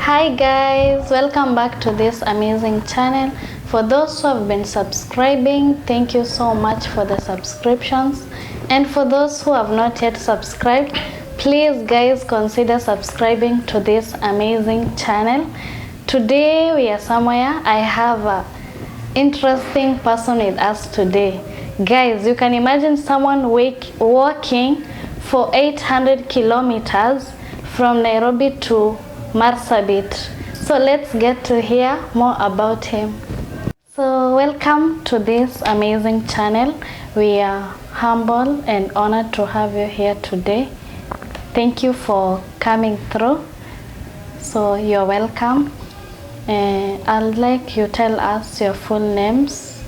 Hi guys, welcome back to this amazing channel. For those who have been subscribing, thank you so much for the subscriptions, and for those who have not yet subscribed, please guys consider subscribing to this amazing channel. Today we are somewhere. I have a interesting person with us today. Guys, you can imagine someone walking for 800 kilometers from Nairobi to Marsabit. So let's get to hear more about him. So welcome to this amazing channel. We are humble and honored to have you here today. Thank you for coming through. So you're welcome. I'd like you tell us your full names.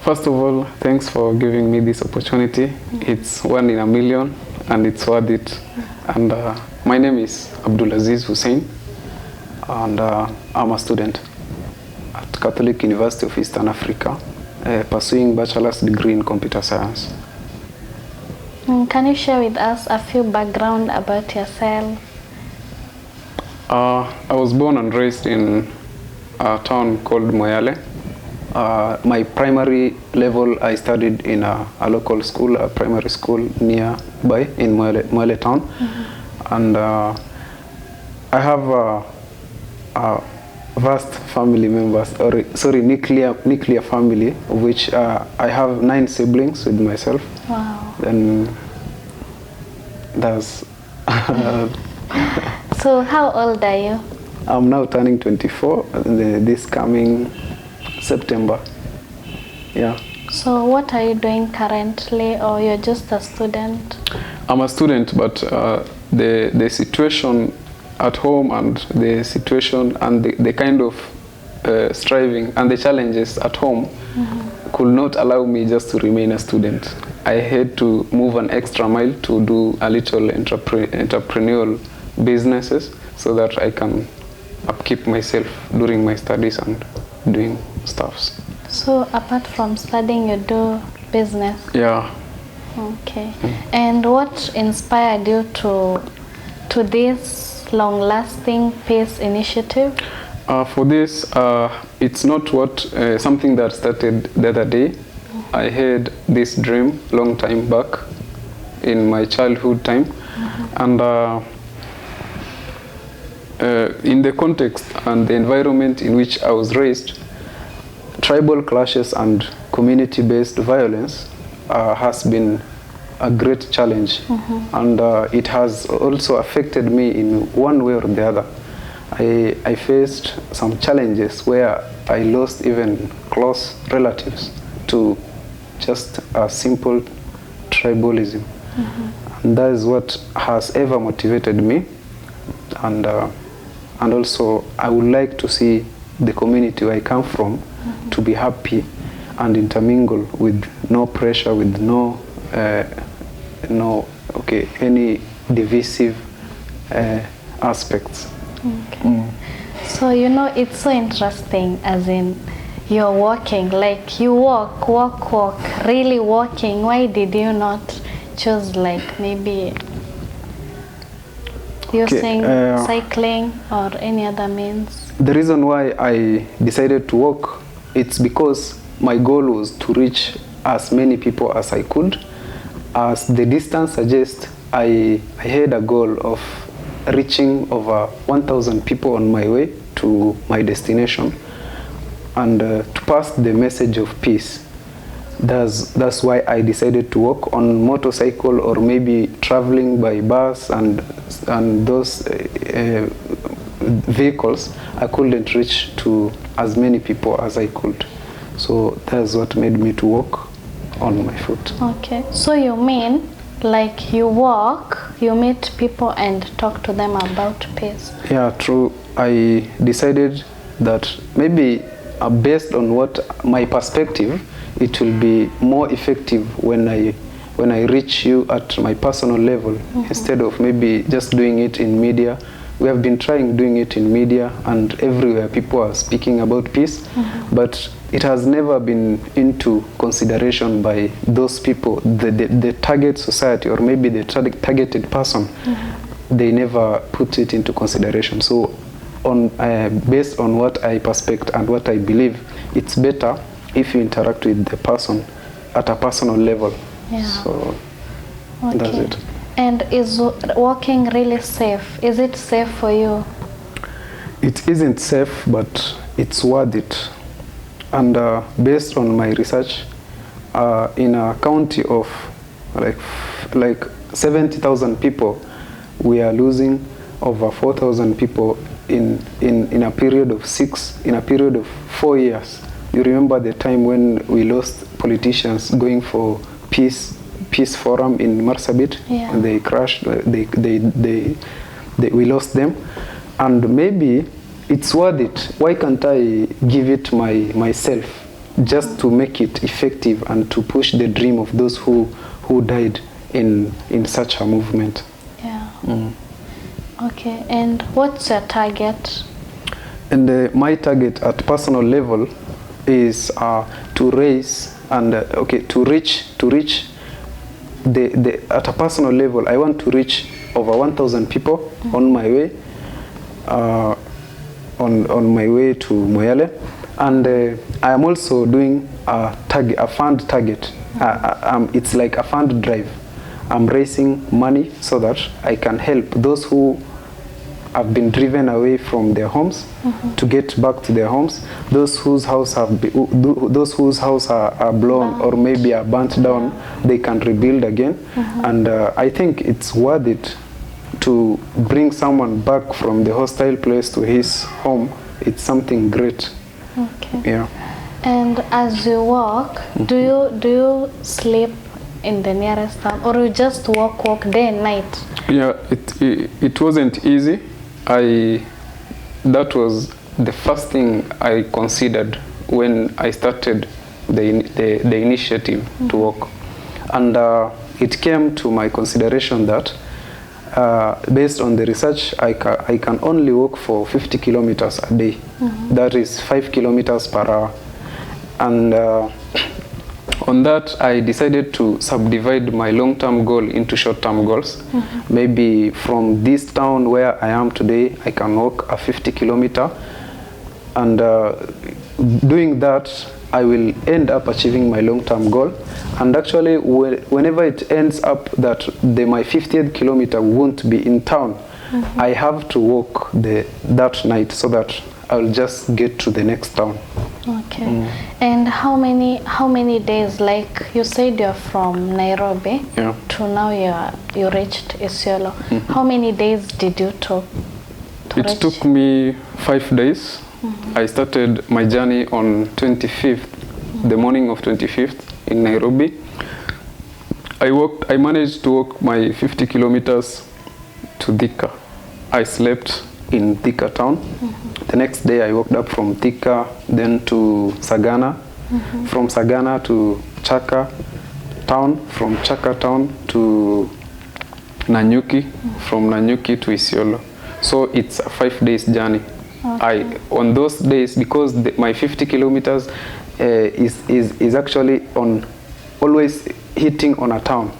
First of all, thanks for giving me this opportunity. It's one in a million and it's worth it. And my name is Abdiaziz Hussein, and I'm a student at Catholic University of Eastern Africa, pursuing bachelor's degree in computer science. Can you share with us a few background about yourself? I was born and raised in a town called Moyale. My primary level I studied in a local school, a primary school nearby in Moyale town. And I have a vast family members, nuclear family, of which I have 9 siblings with myself. Wow. Then that's So how old are you? I'm now turning 24 this coming September. Yeah. So what are you doing currently, or you're just a student? I'm a student, but the situation at home and the situation and the kind of striving and the challenges at home could not allow me just to remain a student. I had to move an extra mile to do a little entrepreneurial businesses so that I can upkeep myself during my studies and doing stuffs. So apart from studying, you do business? Yeah. Okay. And what inspired you to this long-lasting peace initiative? For this, it's not something that started the other day. I had this dream long time back in my childhood time, and in the context and the environment in which I was raised, tribal clashes and community-based violence has been a great challenge, and it has also affected me in one way or the other. I faced some challenges where I lost even close relatives to just a simple tribalism, and that is what has ever motivated me, and also I would like to see the community where I come from to be happy and intermingle with no pressure, with any divisive aspects. Okay. So it's so interesting, as in you're walking, like you walk, really walking. Why did you not choose maybe using cycling or any other means? The reason why I decided to walk, it's because my goal was to reach as many people as I could. As the distance suggests, I had a goal of reaching over 1,000 people on my way to my destination, and to pass the message of peace. That's why I decided to walk. On motorcycle or maybe traveling by bus and those vehicles, I couldn't reach to as many people as I could. So that's what made me to walk on my foot. Okay. So you mean you walk, you meet people and talk to them about peace? Yeah, true. I decided that maybe based on what my perspective, it will be more effective when I reach you at my personal level, instead of maybe just doing it in media. We have been trying doing it in media, and everywhere people are speaking about peace, but it has never been into consideration by those people, the target society, or maybe the targeted person they never put it into consideration. So on based on what I perspect and what I believe, it's better if you interact with the person at a personal level. Yeah. So Okay. that's it. And is walking really safe? Is it safe for you? It isn't safe, but it's worth it. And based on my research, in a county of like 70,000 people, we are losing over 4,000 people in a period of 4 years. You remember the time when we lost politicians going for peace forum in Marsabit? Yeah. And they crashed. We lost them, and maybe it's worth it. Why can't I give it myself just to make it effective and to push the dream of those who died in such a movement? Yeah. Okay. And what's your target? And my target at personal level is to raise and to reach the at a personal level. I want to reach over 1,000 people on my way on my way to Moyale, and I am also doing a fund target. It's like a fund drive. I'm raising money so that I can help those who have been driven away from their homes to get back to their homes. Those whose house are blown or maybe are burnt down, they can rebuild again. And I think it's worth it to bring someone back from the hostile place to his home. It's something great. Okay. Yeah. And as you walk, do you sleep in the nearest town, or you just walk day and night? Yeah, it wasn't easy. That was the first thing I considered when I started the initiative to walk, and it came to my consideration that based on the research, I can only walk for 50 kilometers a day. That is 5 kilometers per hour, and on that, I decided to subdivide my long-term goal into short-term goals. Maybe from this town where I am today, I can walk a 50 kilometer. And doing that, I will end up achieving my long-term goal. And actually, whenever it ends up that my 50th kilometer won't be in town, I have to walk that night so that I'll just get to the next town. Okay. And how many days, like you said you're from Nairobi to now you reached Isiolo. How many days did you take to reach? It took me 5 days. I started my journey on 25th, the morning of 25th in Nairobi. I managed to walk my 50 kilometers to Thika. I slept in Thika town. The next day I walked up from Thika, then to Sagana, from Sagana to Chaka town, from Chaka town to Nanyuki, from Nanyuki to Isiolo. So it's a 5 days journey. Okay. On those days, because my 50 kilometers is actually always hitting on a town.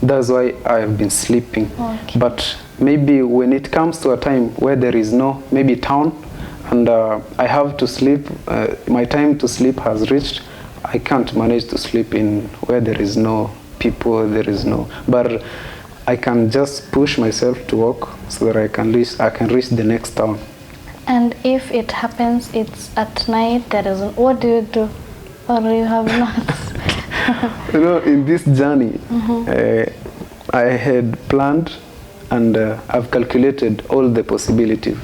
That's why I have been sleeping. Okay. But maybe when it comes to a time where there is no maybe town, and I have to sleep, my time to sleep has reached, I can't manage to sleep in where there is no people, but I can just push myself to walk so that I can reach the next town. And if it happens, it's at night, what do you do? Or you have not? In this journey, I had planned and I've calculated all the possibilities.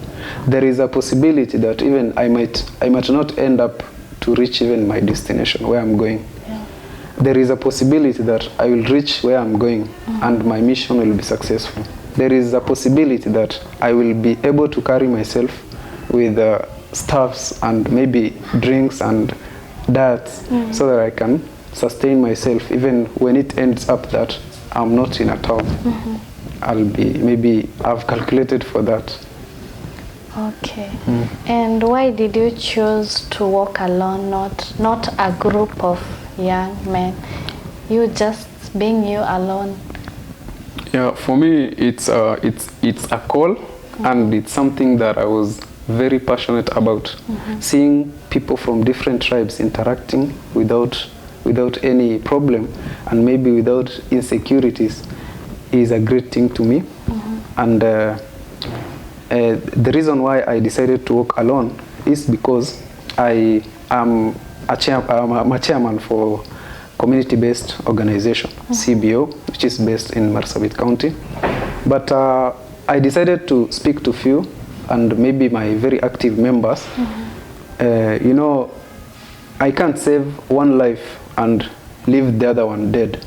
There is a possibility that even I might not end up to reach even my destination where I'm going. Yeah. There is a possibility that I will reach where I'm going and my mission will be successful. There is a possibility that I will be able to carry myself with stuffs and maybe drinks and diets so that I can sustain myself even when it ends up that I'm not in a town. I've calculated for that. Okay. And why did you choose to walk alone, not a group of young men? You just being you alone? Yeah, for me, it's a call, and it's something that I was very passionate about. Seeing people from different tribes interacting without any problem, and maybe without insecurities, is a great thing to me. And the reason why I decided to walk alone is because I am a chairman for community-based organization, CBO, which is based in Marsabit County. But I decided to speak to few, and maybe my very active members. You know, I can't save one life and leave the other one dead.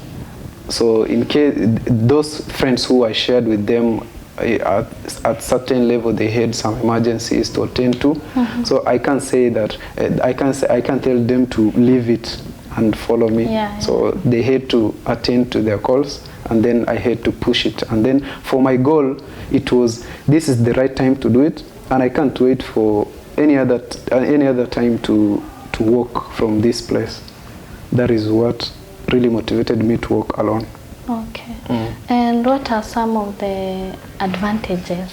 So in case those friends who I shared with them, at certain level they had some emergencies to attend to. So I can't say that I can't tell them to leave it and follow me. So they had to attend to their calls, and then I had to push it. And then for my goal, it was, this is the right time to do it, and I can't wait for any other time to walk from this place. That is what really motivated me to walk alone. Okay. And what are some of the advantages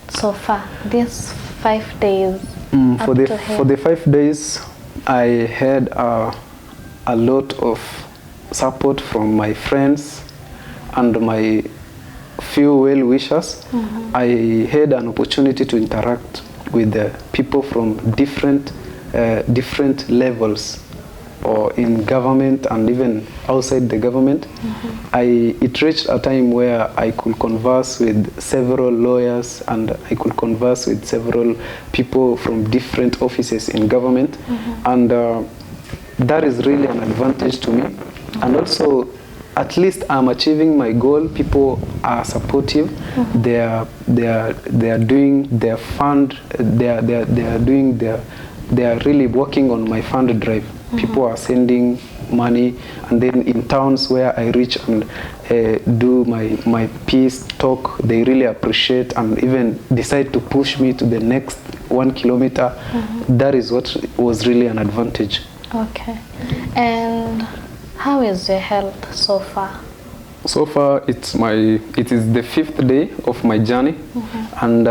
so far, these 5 days? For the 5 days, I had a lot of support from my friends and my few well-wishers. I had an opportunity to interact with people from different levels, or in government and even outside the government. It reached a time where I could converse with several lawyers, and I could converse with several people from different offices in government. And that is really an advantage to me. And also, at least I'm achieving my goal. People are supportive. They are doing their fund. They are really working on my fund drive. People are sending money, and then in towns where I reach and do my peace talk, they really appreciate and even decide to push me to the next 1 kilometer. That is what was really an advantage. Okay. And how is your health so far? So far, it is the 5th day of my journey, and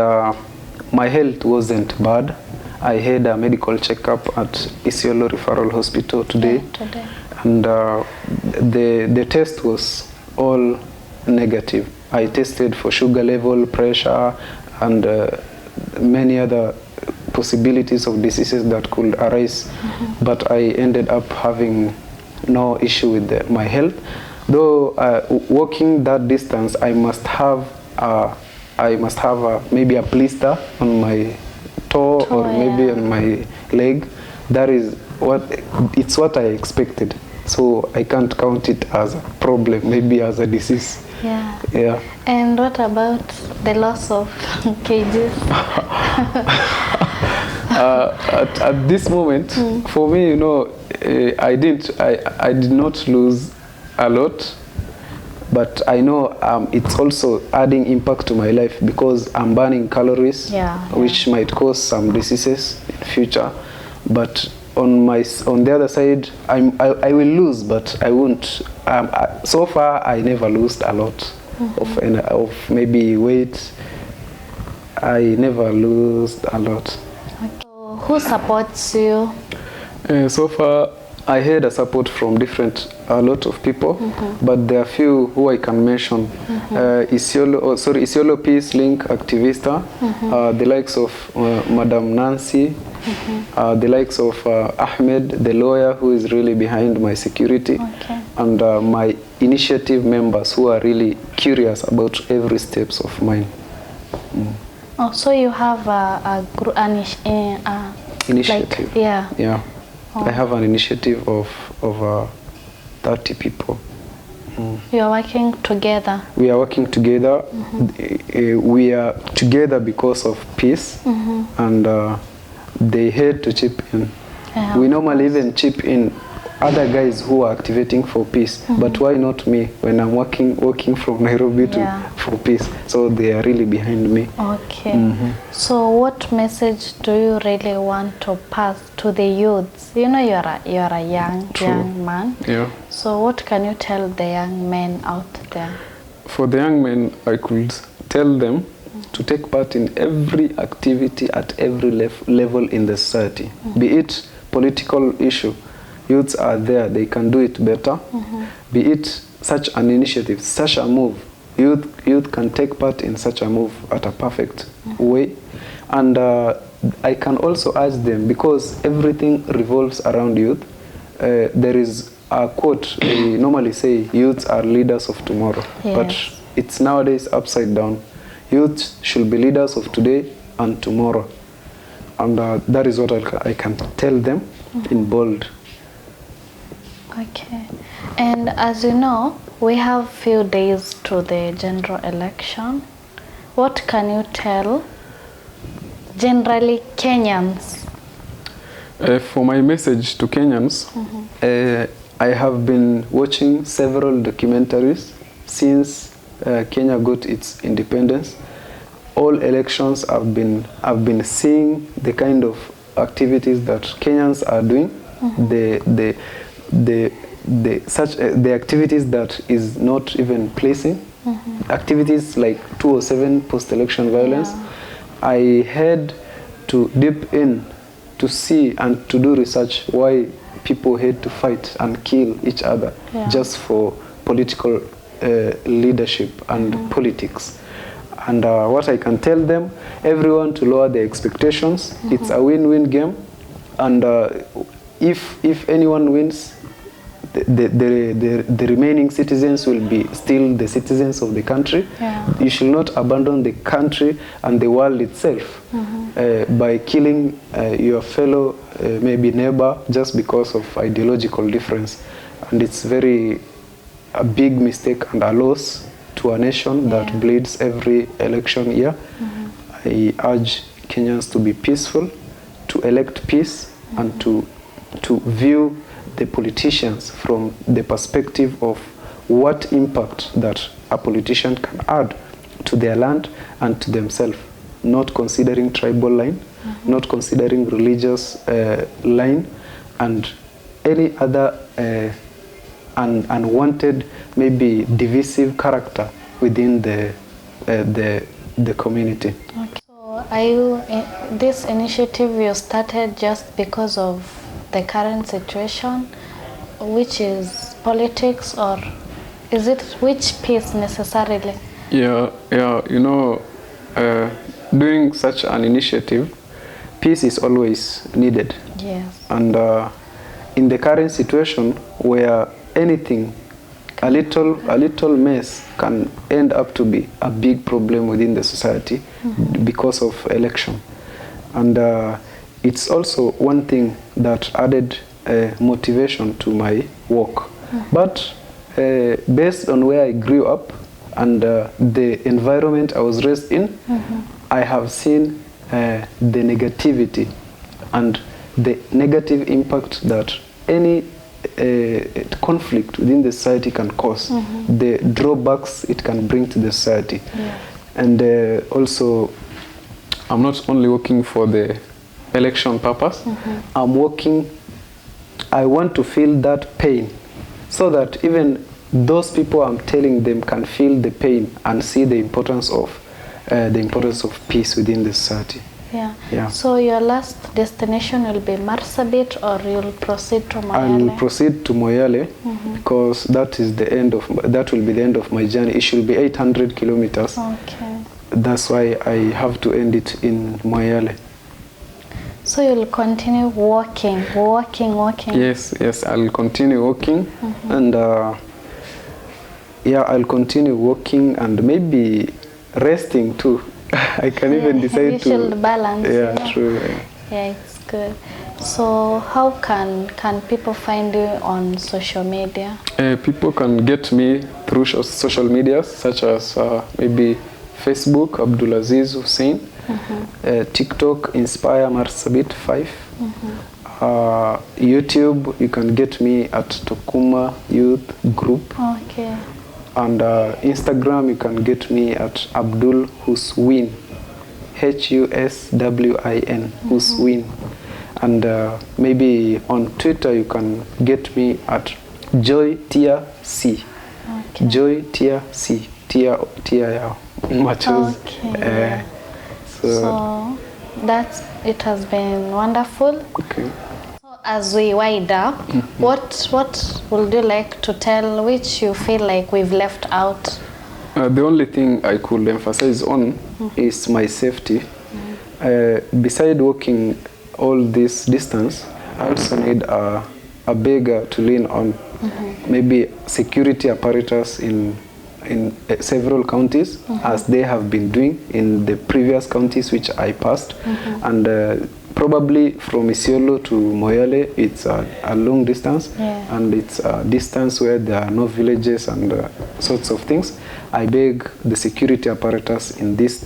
my health wasn't bad. I had a medical checkup at Isiolo Referral Hospital today. And the test was all negative. I tested for sugar level, pressure, and many other possibilities of diseases that could arise. But I ended up having no issue with my health. Though walking that distance, I must have maybe a blister on my toe, or maybe on my leg. That is what I expected. So I can't count it as a problem, maybe as a disease. Yeah. And what about the loss of kgs? At this moment, for me, you know, I did not lose a lot. But I know it's also adding impact to my life, because I'm burning calories, which might cause some diseases in future. But on the other side, I will lose, but I won't. So far, I never lost a lot of maybe weight. I never lost a lot. Okay. So who supports you? So far, I had a support from a lot of people, but there are few who I can mention. Isiolo Peace Link Activista, the likes of Madam Nancy, the likes of Ahmed, the lawyer who is really behind my security, and my initiative members who are really curious about every steps of mine. Oh, so you have initiative. Like, yeah. I have an initiative of over 30 people. You are working together? We are working together. We are together because of peace, and they had to chip in. We normally even chip in other guys who are activating for peace, but why not me when I'm working from Nairobi for peace? So they are really behind me. Okay. So what message do you really want to pass to the youths? You know, you're a young man. Yeah. So what can you tell the young men out there? for the young men, I could tell them to take part in every activity at every level in the society. Be it political issue, youths are there, they can do it better. Be it such an initiative, such a move, youth can take part in such a move at a perfect way. And I can also ask them, because everything revolves around youth, there is a quote, they normally say, youths are leaders of tomorrow. Yes. But it's nowadays upside down. Youth should be leaders of today and tomorrow. And that is what I can tell them in bold. Okay. And as you know, we have few days to the general election. What can you tell generally Kenyans? For my message to Kenyans, I have been watching several documentaries since Kenya got its independence. All elections I've been seeing the kind of activities that Kenyans are doing, the activities that is not even pleasing, activities like 207 post-election violence. I had to dip in to see and to do research why people hate to fight and kill each other just for political leadership and politics. And what I can tell them, everyone to lower their expectations. It's a win-win game, and if anyone wins, the remaining citizens will be still the citizens of the country. You should not abandon the country and the world itself by killing your fellow maybe neighbor just because of ideological difference. And it's a big mistake and a loss to a nation that bleeds every election year. I urge Kenyans to be peaceful, to elect peace, and to view the politicians from the perspective of what impact that a politician can add to their land and to themselves, not considering tribal line, not considering religious line, and any other unwanted, maybe divisive character within the community. Okay. So are you, this initiative you started just because of the current situation, which is politics, or is it which peace necessarily? Yeah, you know, doing such an initiative, peace is always needed. Yes. And in the current situation where anything, a little mess can end up to be a big problem within the society because of election. And it's also one thing that added motivation to my work. But based on where I grew up and the environment I was raised in, I have seen the negativity and the negative impact that any conflict within the society can cause, the drawbacks it can bring to the society. And also, I'm not only working for the election purpose, I want to feel that pain so that even those people I'm telling them can feel the pain and see the importance of peace within the society. So your last destination will be Marsabit, or you'll proceed to Moyale? I'll proceed to Moyale because that will be the end of my journey. It should be 800 kilometers. Okay. That's why I have to end it in Moyale. So you'll continue walking. Yes, I'll continue walking, and I'll continue walking and maybe resting too. I can even decide you should balance. True. Yeah, it's good. So how can people find you on social media? People can get me through social media such as maybe Facebook, Abdiaziz Hussein, TikTok, Inspire Marsabit 5, YouTube, you can get me at Tokuma Youth Group. Okay. And Instagram, you can get me at Abdul Huswin, Huswin, Huswin. And maybe on Twitter, you can get me at Joy Tier C. Okay. Joy Tier C. tear yao machozi. Okay. So that's it has been wonderful. Okay. So as we wind up, what would you like to tell which you feel like we've left out? The only thing I could emphasize on is my safety. Beside walking all this distance, I also need a beggar to lean on. Maybe security apparatus in several counties, as they have been doing in the previous counties which I passed. And probably from Isiolo to Moyale, it's a long distance, and it's a distance where there are no villages and sorts of things. I beg the security apparatus in these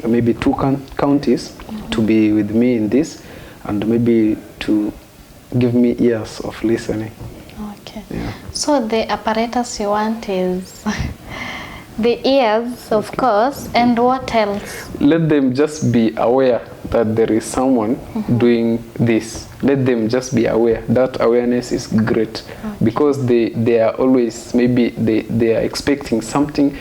maybe two counties to be with me in this, and maybe to give me ears of listening. Okay. Yeah. So the apparatus you want is the ears, of course, and what else? Let them just be aware that there is someone doing this. Let them just be aware. That awareness is great, because they are always, maybe they are expecting something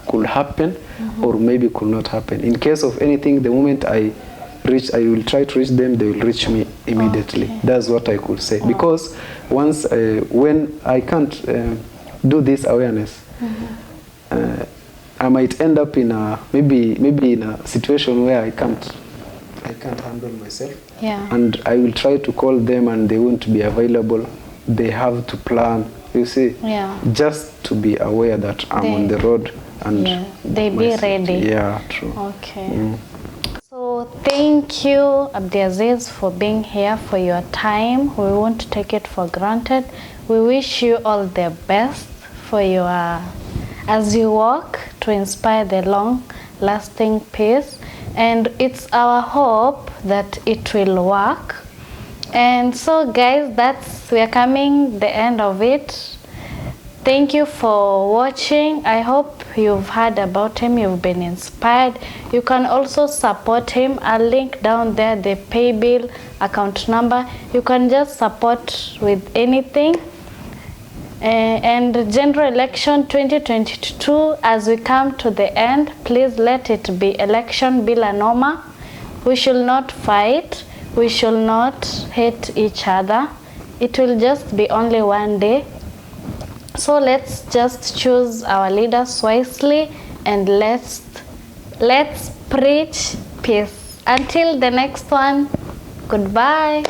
could happen or maybe could not happen. In case of anything, the moment I will try to reach them, they will reach me immediately. That's what I could say. Because once, when I can't do this awareness, I might end up in a maybe in a situation where I can't handle myself. And I will try to call them and they won't be available. They have to plan, you see, just to be aware that I'm on the road, and they be ready. Yeah, true. Okay. So thank you, Abdiaziz, for being here, for your time. We won't take it for granted. We wish you all the best for your as you walk to inspire the long-lasting peace. And it's our hope that it will work. And so, guys, we are coming the end of it. Thank you for watching. I hope you've heard about him, you've been inspired. You can also support him. I'll link down there the pay bill, account number. You can just support with anything. And general election 2022, as we come to the end, please let it be election bila noma. We should not fight. We should not hate each other. It will just be only one day. So let's just choose our leaders wisely, and let's preach peace. Until the next one, goodbye.